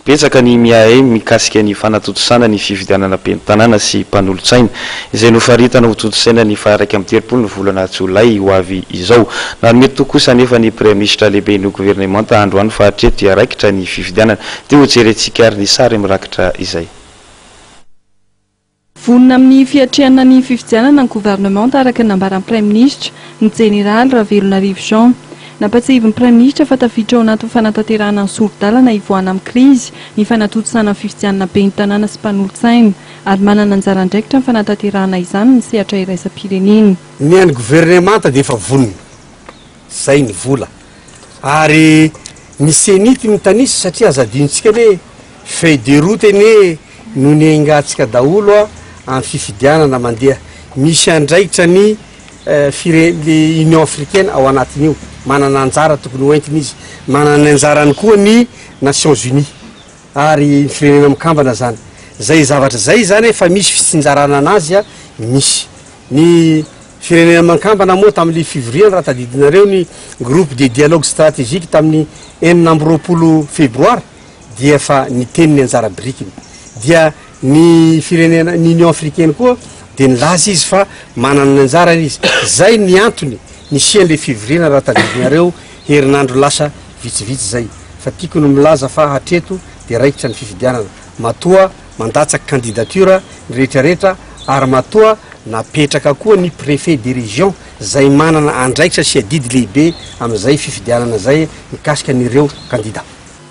betsaka ny miahay mikasika ny fanatotosana ny fividianana pentanàna sy mpanolotsaina izay nofaritana ho totosaina ny faharaiky amin'ny telopolo ny volana jolay ho avy izao. Nanomety tokosa nefa ny premier ministre lehibe ny gouvernement androany fa hatreto dia raikitra ny fividianana dia ho jerentsika ary ny sary mirakitra izay. Vonona amin'ny fiatrehana ny fifidianana ny gouvernement araka nambaran'ny Premier Ministre ny Général Ravelonarivo Jean. Nampatsahivy ny Premier Ministre fa tafiditra ao anatin'ny fanatanterahana ny soro-dalana hivoahana amin'ny krizy ny fanatotosana ny fifidianana ben'ny tanàna sy mpanolotsaina ary manana anjara andraikitra ny fanatanterahana izany ny sehatra iraisam-pirenena. Ny an'ny gouvernement dia efa vonona zay ny vola ary ny senity ny tanisa satria azadintsika ne feuille de route ne no ny aingatsika daholo amin'ny fifidianana mandeha misy andraikitra ny Union africaine ao anatin'io manana anjara tokony hoentiny izy manana anjarany koa ny Nations Unies ary ny firenena mikambana zany zay zavatra zay zany efa misy fitsinjarana anazy misy ny firenena makambana moa tamin'ny février raha tadidinareo ny groupe de dialogue stratégique tamin'ny 9 févroary dia efa ny teniny anjara brikiny dia ny firenena ny Union africaine koa dia nilaza izy fa manana anjara izy zay ny antony ny sian'le février raha tadidinareo herinandro lasa vitsivitsy zay fa tiako no milaza fa hatreto dia raikitra ny fifidianana matoa mandatsaka candidature ny rehetrarehetra ary matoa napetraka koa ny préfet de région zay manana andraikitra sy adidy lehibe amin'izay fifidianana zay mikasika an'ireo candidat.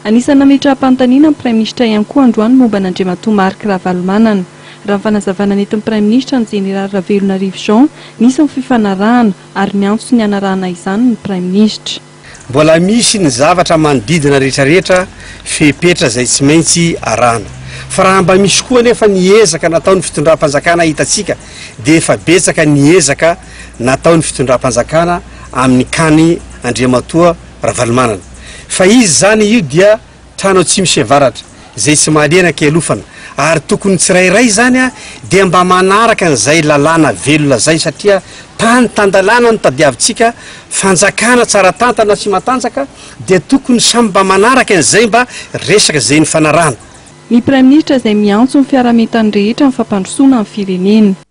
Anisany nametra-panontaniana ny Premier Ministre ihany koa androany momba n'Andriamatoa Marc Ravalomanana. Raha fanazavana nentin'ny Premier Ministre ny Général Ravelonarivo Jean nisy ny fifanarahana ary miantso ny anarahana izany ny Premier Ministre. Mbola misy ny zavatra manodidina rehetrarehetra fepetra zay tsy maintsy arahana fa raha mba misy koa nefa niezaka nataon'ny fitondram-panjakana hitatsika dia efa betsaka niezaka nataon'ny fitondram-panjakana amin'ny kany Andriamatoa Ravalomanana fa izy zany io dia trano tsy misy varatra zay tsy mahalena kelofana ary tokony tsirairay zany dia mba manaraka an'izay lalàna velona zay satria tany tandalàna no tadiavintsika fanjakana tsara tantana sy matanjaka dia tokony samy mba manaraka an'izay mba resaka zay ny fanarahana. Ny Premier Ministre izay miantso ny fiarahametany rehetra ny fampandrosoana amin'ny firenena.